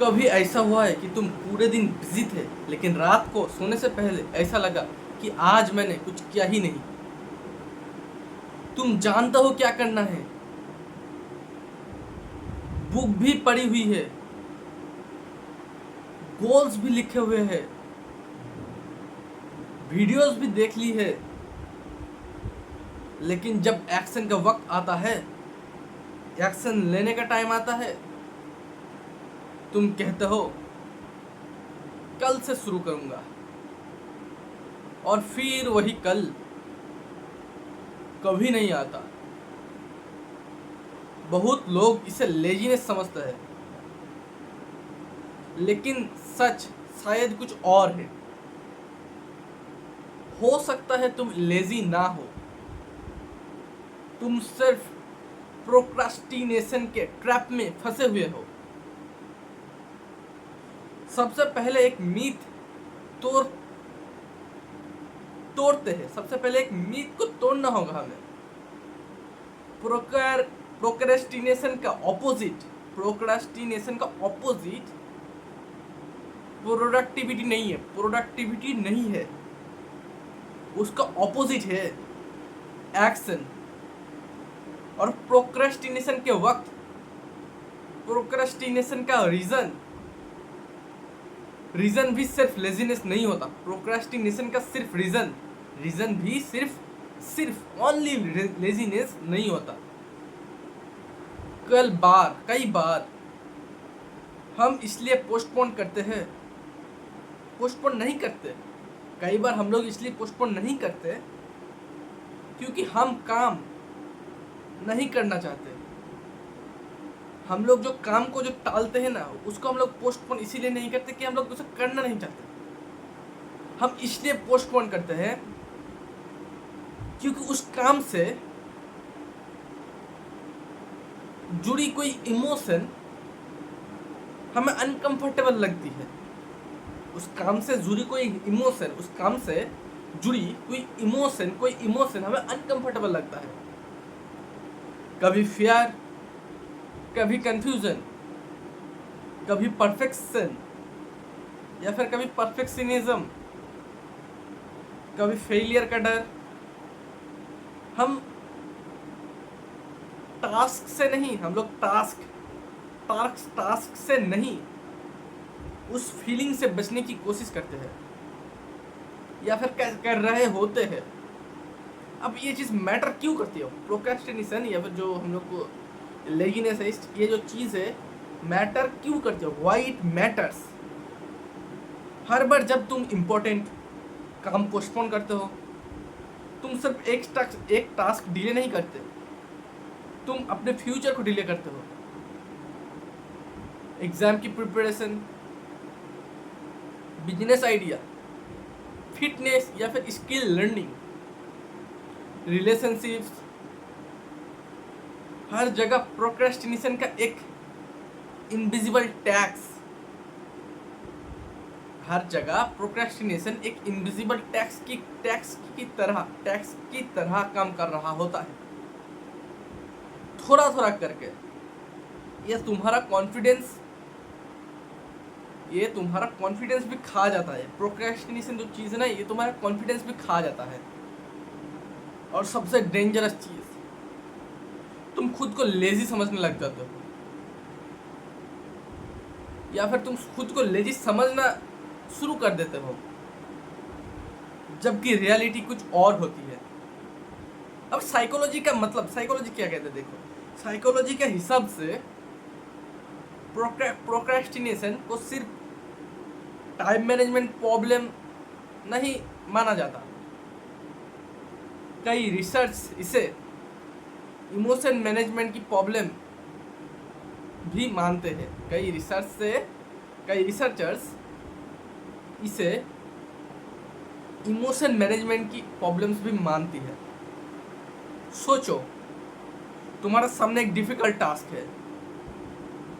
कभी ऐसा हुआ है कि तुम पूरे दिन बिजी थे लेकिन रात को सोने से पहले ऐसा लगा कि आज मैंने कुछ किया ही नहीं। तुम जानते हो क्या करना है, बुक भी पढ़ी हुई है, गोल्स भी लिखे हुए हैं, वीडियोस भी देख ली है, लेकिन जब एक्शन का वक्त आता है, एक्शन लेने का टाइम आता है, तुम कहते हो कल से शुरू करूंगा, और फिर वही कल कभी नहीं आता। बहुत लोग इसे लेजीनेस समझते हैं, लेकिन सच शायद कुछ और है। हो सकता है तुम लेजी ना हो, तुम सिर्फ प्रोक्रास्टिनेशन के ट्रैप में फंसे हुए हो। सबसे पहले एक मीथ तोड़ते हैं। सबसे पहले एक मीथ को तोड़ना होगा हमें। प्रोक्रेस्टिनेशन का ऑपोजिट प्रोडक्टिविटी नहीं है। प्रोडक्टिविटी नहीं है, उसका ऑपोजिट है एक्शन। और प्रोक्रेस्टिनेशन के वक्त प्रोक्रेस्टिनेशन का रीजन भी सिर्फ लेजीनेस नहीं होता। प्रोक्रेस्टिनेशन का सिर्फ रीजन भी सिर्फ ओनली लेजीनेस नहीं होता। कई बार हम इसलिए पोस्टपोन नहीं करते। कई बार हम लोग इसलिए पोस्टपोन नहीं करते क्योंकि हम काम नहीं करना चाहते। हम लोग जो काम को जो टालते हैं ना, उसको हम लोग पोस्टपोन इसीलिए नहीं करते कि हम लोग उसे करना नहीं चाहते। हम इसलिए पोस्टपोन करते हैं क्योंकि उस काम से जुड़ी कोई इमोशन हमें अनकंफर्टेबल लगती है। उस काम से जुड़ी कोई इमोशन हमें अनकंफर्टेबल लगता है। कभी फियर, कभी कंफ्यूजन, कभी परफेक्शन, या फिर कभी परफेक्शनिज्म, कभी फेलियर का डर। हम टास्क से नहीं उस फीलिंग से बचने की कोशिश करते हैं, या फिर कर रहे होते हैं। अब ये चीज़ मैटर क्यों करती है? प्रोक्रेस्टिनेशन या फिर जो हम लोग को लेजीनेस है, ये जो चीज़ है मैटर क्यों करती है? Why it matters? हर बार जब तुम इम्पोर्टेंट काम पोस्टपोन करते हो, तुम सिर्फ एक टास्क डिले नहीं करते, तुम अपने फ्यूचर को डिले करते हो। एग्जाम की प्रिपरेशन, बिजनेस आइडिया, फिटनेस या फिर स्किल लर्निंग, रिलेशनशिप्स, हर जगह प्रोक्रेस्टिनेशन का एक इनविजिबल टैक्स की तरह काम कर रहा होता है। थोड़ा थोड़ा करके ये तुम्हारा कॉन्फिडेंस भी खा जाता है। प्रोक्रेस्टिनेशन जो चीज़ है ना, ये तुम्हारा कॉन्फिडेंस भी खा जाता है। और सबसे डेंजरस चीज़, तुम खुद को लेजी समझने लग जाते हो, या फिर तुम खुद को लेजी समझना शुरू कर देते हो, जबकि रियलिटी कुछ और होती है। अब साइकोलॉजी क्या कहते हैं? देखो, साइकोलॉजी के हिसाब से प्रोक्रेस्टिनेशन को सिर्फ टाइम मैनेजमेंट प्रॉब्लम नहीं माना जाता। कई रिसर्च इसे इमोशन मैनेजमेंट की प्रॉब्लम भी मानते हैं। कई रिसर्चर्स इसे इमोशन मैनेजमेंट की प्रॉब्लम्स भी मानती है। सोचो, तुम्हारा सामने एक डिफिकल्ट टास्क है।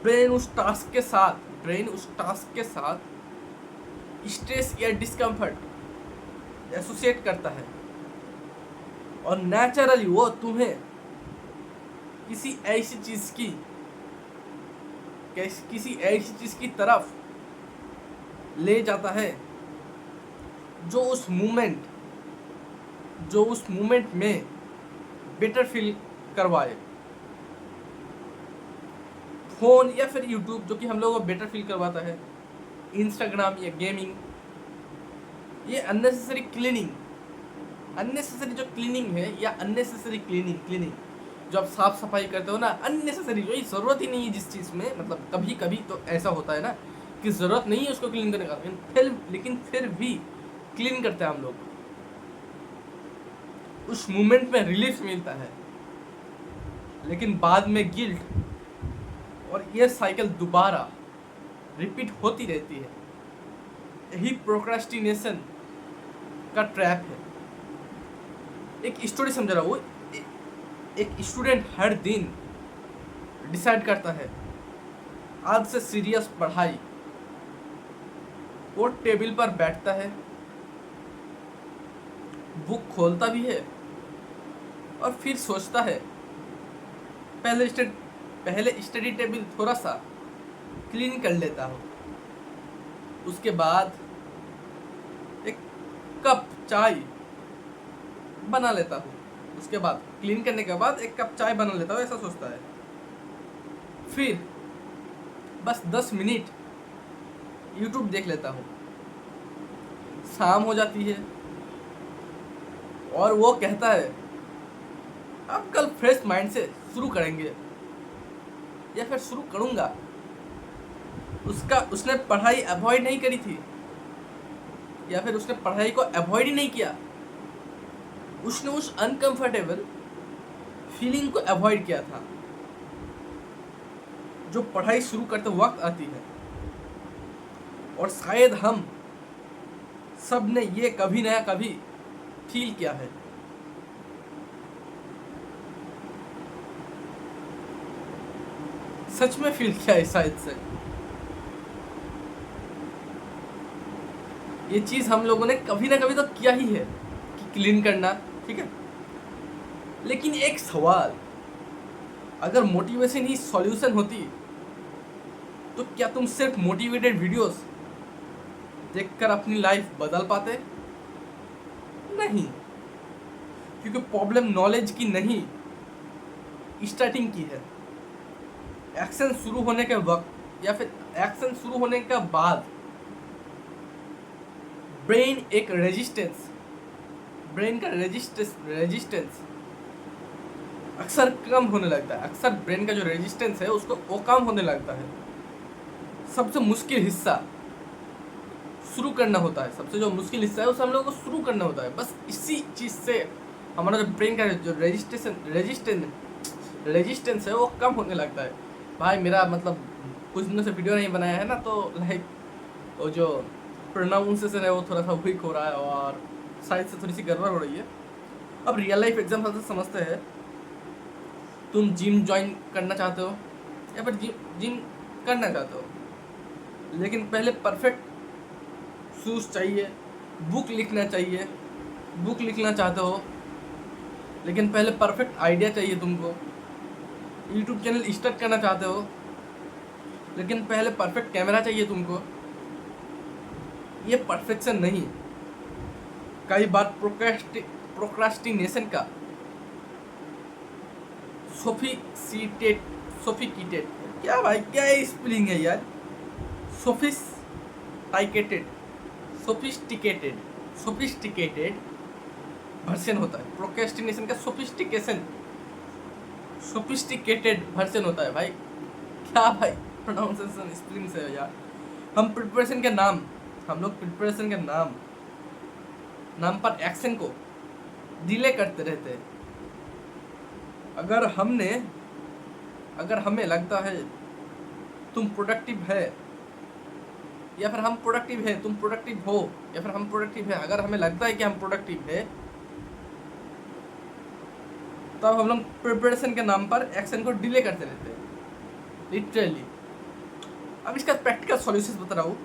ब्रेन उस टास्क के साथ स्ट्रेस या डिस्कम्फर्ट एसोसिएट करता है, और नेचुरली वो तुम्हें किसी ऐसी चीज़ की किसी ऐसी चीज़ की तरफ ले जाता है जो उस मोमेंट में बेटर फील करवाए। फ़ोन या फिर यूट्यूब जो कि हम लोगों को बेटर फील करवाता है, इंस्टाग्राम या गेमिंग, ये अननेसेसरी जो क्लीनिंग है या अननेसेसरी क्लीनिंग जो आप साफ सफाई करते हो ना, अननेसेसरी जो ज़रूरत ही नहीं है जिस चीज़ में, मतलब कभी कभी तो ऐसा होता है ना कि ज़रूरत नहीं है उसको क्लीन करने का, लेकिन फिर भी क्लीन करते हैं हम लोग। उस मोमेंट में रिलीफ मिलता है, लेकिन बाद में गिल्ट, और ये साइकिल दोबारा रिपीट होती रहती है। यही प्रोक्रास्टिनेशन का ट्रैप है। एक स्टोरी समझ रहा हूँ। एक स्टूडेंट हर दिन डिसाइड करता है आज से सीरियस पढ़ाई। वो टेबल पर बैठता है, बुक खोलता भी है और फिर सोचता है पहले स्टडी टेबल थोड़ा सा क्लीन कर लेता हूँ, उसके बाद एक कप चाय बना लेता हूँ, उसके बाद क्लीन करने के बाद एक कप चाय बना लेता हूँ, ऐसा सोचता है। फिर बस 10 मिनट यूट्यूब देख लेता हूँ। शाम हो जाती है और वो कहता है अब कल फ्रेश माइंड से शुरू करेंगे, या फिर शुरू करूँगा। उसने पढ़ाई अवॉइड नहीं करी थी, या फिर उसने पढ़ाई को अवॉइड ही नहीं किया, उसने उस अनकंफर्टेबल फीलिंग को अवॉइड किया था जो पढ़ाई शुरू करते वक्त आती है। और शायद हम सब ने ये कभी ना कभी फील किया है। सच में फील किया है शायद से। ये चीज़ हम लोगों ने कभी ना कभी तो किया ही है कि क्लीन करना, ठीक है। लेकिन एक सवाल, अगर मोटिवेशन ही सॉल्यूशन होती तो क्या तुम सिर्फ मोटिवेटेड वीडियोस देखकर अपनी लाइफ बदल पाते? नहीं, क्योंकि प्रॉब्लम नॉलेज की नहीं, स्टार्टिंग की है। एक्शन शुरू होने के वक्त या फिर एक्शन शुरू होने के बाद ब्रेन का रेजिस्टेंस अक्सर कम होने लगता है। अक्सर ब्रेन का जो रेजिस्टेंस है उसको वो कम होने लगता है। सबसे मुश्किल हिस्सा शुरू करना होता है। सबसे जो मुश्किल हिस्सा है उसे हम लोगों को शुरू करना होता है। बस इसी चीज़ से हमारा जो ब्रेन का जो रेजिस्टेंस है वो कम होने लगता है। भाई मेरा मतलब कुछ दिनों से वीडियो नहीं बनाया है ना, तो लाइक वो जो प्रोनाउंसिएशन है वो थोड़ा सा वीक हो रहा है और शायद से थोड़ी सी गड़बड़ हो रही है। अब रियल लाइफ एग्जाम्पल से समझते हैं। तुम जिम ज्वाइन करना चाहते हो या फिर जिम करना चाहते हो, लेकिन पहले परफेक्ट शूज़ चाहिए, बुक लिखना चाहते हो, लेकिन पहले परफेक्ट आइडिया चाहिए तुमको। यूट्यूब चैनल स्टार्ट करना चाहते हो, लेकिन पहले परफेक्ट कैमरा चाहिए तुमको। ये परफेक्शन नहीं, कई बार प्रोक्रास्टिनेशन का सोफिस्टिकेटेड क्या भाई, क्या स्पेलिंग है यार, सोफिस्टिकेटेड वर्जन होता है। प्रोक्रेस्टिनेशन का सोफिस्टिकेटेड वर्जन होता है भाई। क्या भाई प्रोनाउंसिएशन स्पेलिंग से है यार। हम लोग प्रिपरेशन के नाम पर एक्शन को डिले करते रहते हैं। अगर हमें लगता है तुम प्रोडक्टिव है, या फिर हम प्रोडक्टिव है, तुम प्रोडक्टिव हो, या फिर हम प्रोडक्टिव है, अगर हमें लगता है कि हम प्रोडक्टिव है, तब हम लोग प्रिपरेशन के नाम पर एक्शन को डिले करते रहते हैं, लिटरली। अब इसका प्रैक्टिकल सॉल्यूशन बता रहा हूँ।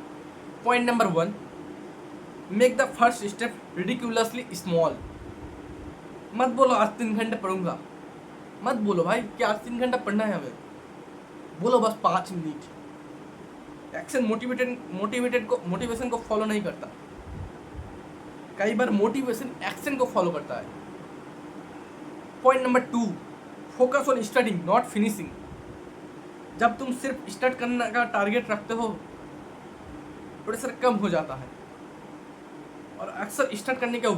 Point number 1, make the first step ridiculously small. मत बोलो आज 3 घंटे पढ़ूंगा, मत बोलो भाई कि आज 3 घंटा पढ़ना है हमें, बोलो बस 5 मिनट, एक्शन मोटिवेशन को फॉलो नहीं करता, कई बार मोटिवेशन एक्शन को फॉलो करता है। Point number 2, focus on starting not finishing. जब तुम सिर्फ स्टार्ट करने का टारगेट रखते हो, प्रेशर कम हो जाता है और अक्सर स्टार्ट करने के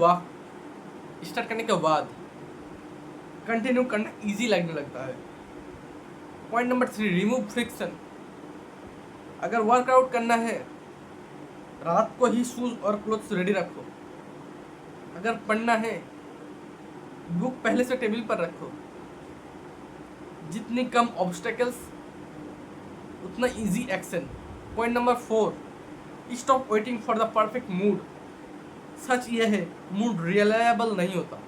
बाद कंटिन्यू करना इजी लगने लगता है। Point number 3, remove friction. अगर वर्कआउट करना है, रात को ही शूज और क्लोथ्स रेडी रखो। अगर पढ़ना है, बुक पहले से टेबल पर रखो। जितनी कम ऑब्स्टेकल्स उतना easy action. Point number 4, stop waiting for the perfect mood. सच यह है, मूड रिलायबल नहीं होता,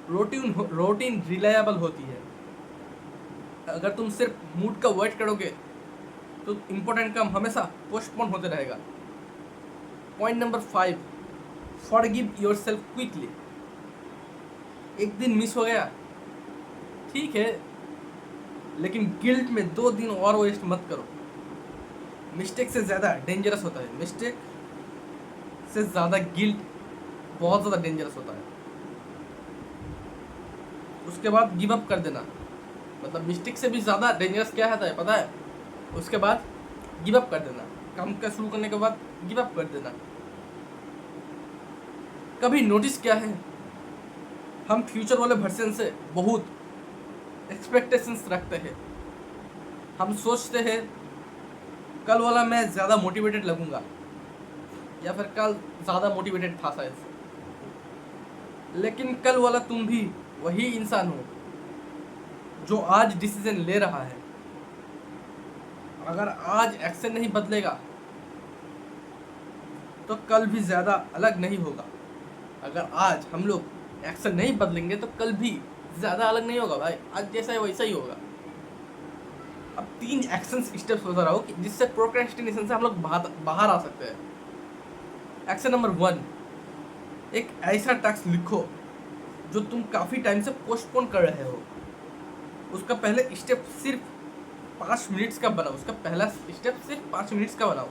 रूटीन रिलायबल होती है। अगर तुम सिर्फ मूड का वेट करोगे तो इम्पोर्टेंट काम हमेशा पोस्टपोन होते रहेगा। Point number 5, forgive yourself quickly. एक दिन मिस हो गया, ठीक है, लेकिन गिल्ट में 2 दिन और वेस्ट मत करो। मिस्टेक से ज़्यादा डेंजरस होता है, मिस्टेक से ज़्यादा गिल्ट बहुत ज़्यादा डेंजरस होता है। उसके बाद गिव अप कर देना, मतलब मिस्टेक से भी ज़्यादा डेंजरस क्या होता है पता है? उसके बाद गिव अप कर देना, काम का शुरू करने के बाद गिव अप कर देना। कभी नोटिस किया है, हम फ्यूचर वाले वर्जन से बहुत एक्सपेक्टेशंस रखते हैं। हम सोचते हैं कल वाला मैं ज़्यादा मोटिवेटेड लगूंगा, या फिर कल ज़्यादा मोटिवेटेड था शायद, लेकिन कल वाला तुम भी वही इंसान हो जो आज डिसीजन ले रहा है। अगर आज एक्शन नहीं बदलेगा तो कल भी ज़्यादा अलग नहीं होगा। अगर आज हम लोग एक्शन नहीं बदलेंगे तो कल भी ज़्यादा अलग नहीं होगा भाई, आज जैसा है वैसा ही होगा। अब 3 एक्शन स्टेप्स बता रहा हूँ जिससे प्रोक्रेस्टिनेशन से हम लोग बाहर आ सकते हैं। एक्शन नंबर 1, एक ऐसा टास्क लिखो जो तुम काफ़ी टाइम से पोस्टपोन कर रहे हो। उसका पहले स्टेप सिर्फ 5 मिनट्स का बनाओ, उसका पहला स्टेप सिर्फ 5 मिनट्स का बनाओ।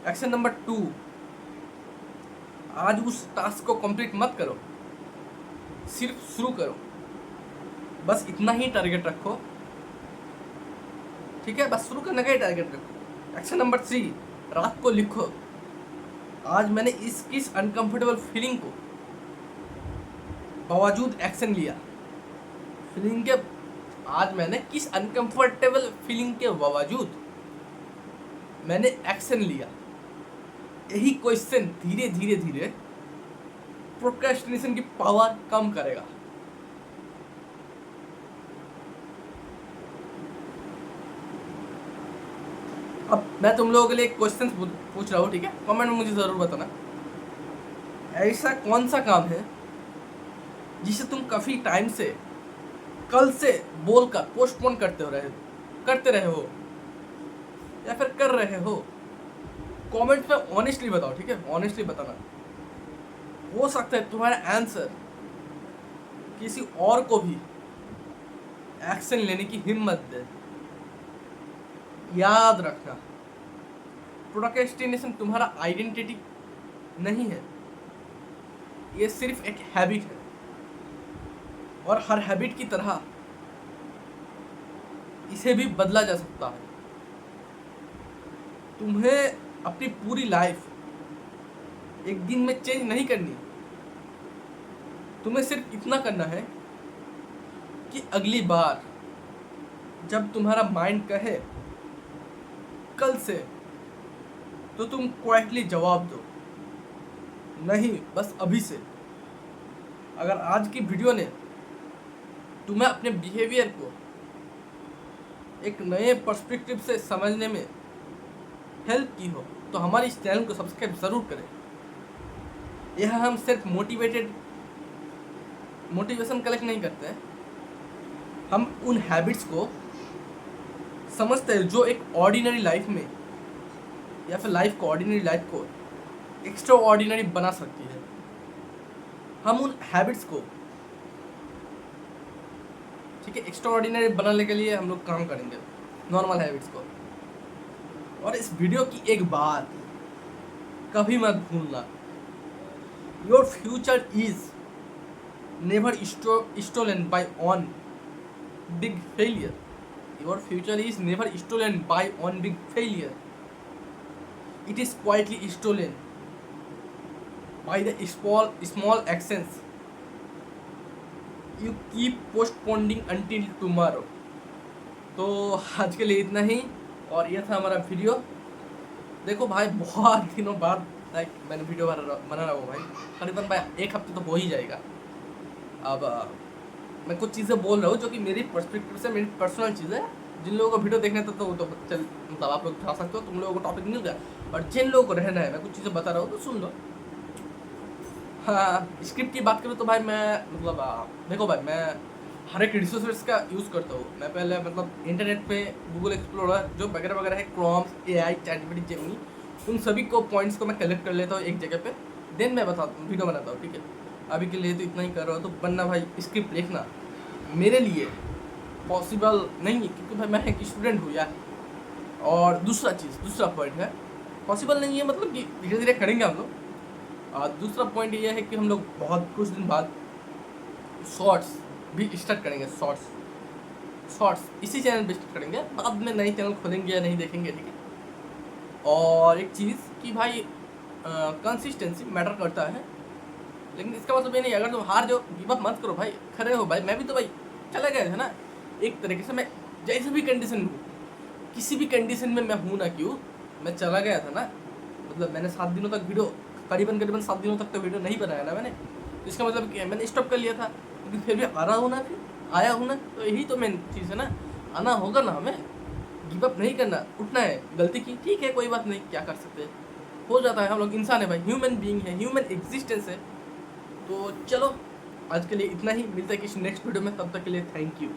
एक्शन नंबर 2, आज उस टास्क को कंप्लीट मत करो, सिर्फ शुरू करो, बस इतना ही टारगेट रखो, ठीक है, बस शुरू करने का ही टारगेट रखो। एक्शन नंबर 3, रात को लिखो, आज मैंने किस अनकंफर्टेबल फीलिंग को बावजूद एक्शन लिया। आज मैंने किस अनकंफर्टेबल फीलिंग के बावजूद मैंने एक्शन लिया। यही क्वेश्चन धीरे धीरे प्रोक्रेस्टिनेशन की पावर कम करेगा। अब मैं तुम लोगों के लिए क्वेश्चन पूछ रहा हूँ, ठीक है, कमेंट में मुझे ज़रूर बताना, ऐसा कौन सा काम है जिसे तुम काफ़ी टाइम से कल से बोलकर पोस्टपोन करते रहे हो या फिर कर रहे हो। कमेंट में ऑनेस्टली बताओ, ठीक है, ऑनेस्टली बताना। हो सकता है तुम्हारा आंसर किसी और को भी एक्शन लेने की हिम्मत दे। याद रखना, प्रोक्रेस्टिनेशन तुम्हारा आइडेंटिटी नहीं है, ये सिर्फ एक हैबिट है, और हर हैबिट की तरह इसे भी बदला जा सकता है। तुम्हें अपनी पूरी लाइफ एक दिन में चेंज नहीं करनी, तुम्हें सिर्फ इतना करना है कि अगली बार जब तुम्हारा माइंड कहे कल से, तो तुम क्वाइटली जवाब दो, नहीं बस अभी से। अगर आज की वीडियो ने तुम्हें अपने बिहेवियर को एक नए पर्सपेक्टिव से समझने में हेल्प की हो तो हमारे इस चैनल को सब्सक्राइब ज़रूर करें। यह हम सिर्फ मोटिवेशन कलेक्ट नहीं करते हैं, हम उन हैबिट्स को समझते हैं जो एक ऑर्डिनरी लाइफ में या फिर ऑर्डिनरी लाइफ को एक्स्ट्रा ऑर्डिनरी बना सकती है। हम उन हैबिट्स को, ठीक है, एक्स्ट्रा ऑर्डिनरी बनाने के लिए हम लोग काम करेंगे नॉर्मल हैबिट्स को। और इस वीडियो की एक बात कभी मत भूलना, your future is never stolen by on big failure. Your future is never stolen by on big failure, it is quietly stolen by the small actions you keep postponing until tomorrow. तो आज के लिए इतना ही, और ये था हमारा video. देखो भाई, बहुत दिनों बाद लाइक मैंने वीडियो बना रहा हूँ भाई, करीबन भाई 1 हफ्ते तो हो ही जाएगा। अब मैं कुछ चीज़ें बोल रहा हूँ जो कि मेरी पर्सपेक्टिव से मेरी पर्सनल चीज़ है। जिन लोगों को वीडियो देखना था तो वो तो चल मतलब आप लोग उठा सकते हो, तुम लोगों को टॉपिक मिल गया। और जिन लोगों को रहना है, मैं कुछ चीज़ें बता रहा हूँ तो सुन लो। हाँ, स्क्रिप्ट की बात करूँ तो भाई मैं मतलब देखो भाई, मैं हर एक रिसोर्स का यूज़ करता हूँ। मैं पहले मतलब इंटरनेट पे गूगल एक्सप्लोरर जो वगैरह वगैरह है, क्रोम, AI, चैटजीपीटी, जेमिनी, उन सभी को पॉइंट्स को मैं कलेक्ट कर लेता हूँ एक जगह पे, देन मैं वीडियो बनाता हूँ। ठीक है, अभी के लिए तो इतना ही कर रहा हूँ। तो बनना भाई स्क्रिप्ट लिखना मेरे लिए पॉसिबल नहीं है, क्योंकि भाई मैं एक स्टूडेंट हूँ यार। और दूसरा पॉइंट है, पॉसिबल नहीं है मतलब कि धीरे धीरे करेंगे हम लोग। दूसरा पॉइंट ये है कि हम लोग बहुत कुछ दिन बाद शॉर्ट्स भी स्टार्ट करेंगे। शॉर्ट्स इसी चैनल पे स्टार्ट करेंगे, बाद में नई चैनल खोलेंगे या नहीं देखेंगे। ठीक है, और एक चीज़ कि भाई कंसिस्टेंसी मैटर करता है, लेकिन इसका मतलब ये नहीं अगर तुम हार जाओ गिव अप मत करो भाई, खड़े हो भाई। मैं भी तो भाई चला गया था ना एक तरीके से, मैं जैसे भी कंडीशन में हूँ, किसी भी कंडीशन में मैं हूँ ना क्यों, मैं चला गया था ना। मतलब मैंने 7 दिनों तक वीडियो, करीबन 7 दिनों तक तो वीडियो नहीं बनाया ना मैंने, तो इसका मतलब क्या, मैंने स्टॉप कर लिया था, लेकिन फिर भी आ रहा हूँ ना, फिर आया हूँ ना। तो यही तो मेन चीज़ है ना, आना होगा ना हमें, गिव अप नहीं करना, उठना है। गलती की ठीक है, कोई बात नहीं, क्या कर सकते हैं, हो जाता है, हम लोग इंसान है भाई, ह्यूमन बीइंग है, ह्यूमन एग्जिस्टेंस है। तो चलो आज के लिए इतना ही, मिलता है किसी नेक्स्ट वीडियो में, तब तक के लिए थैंक यू।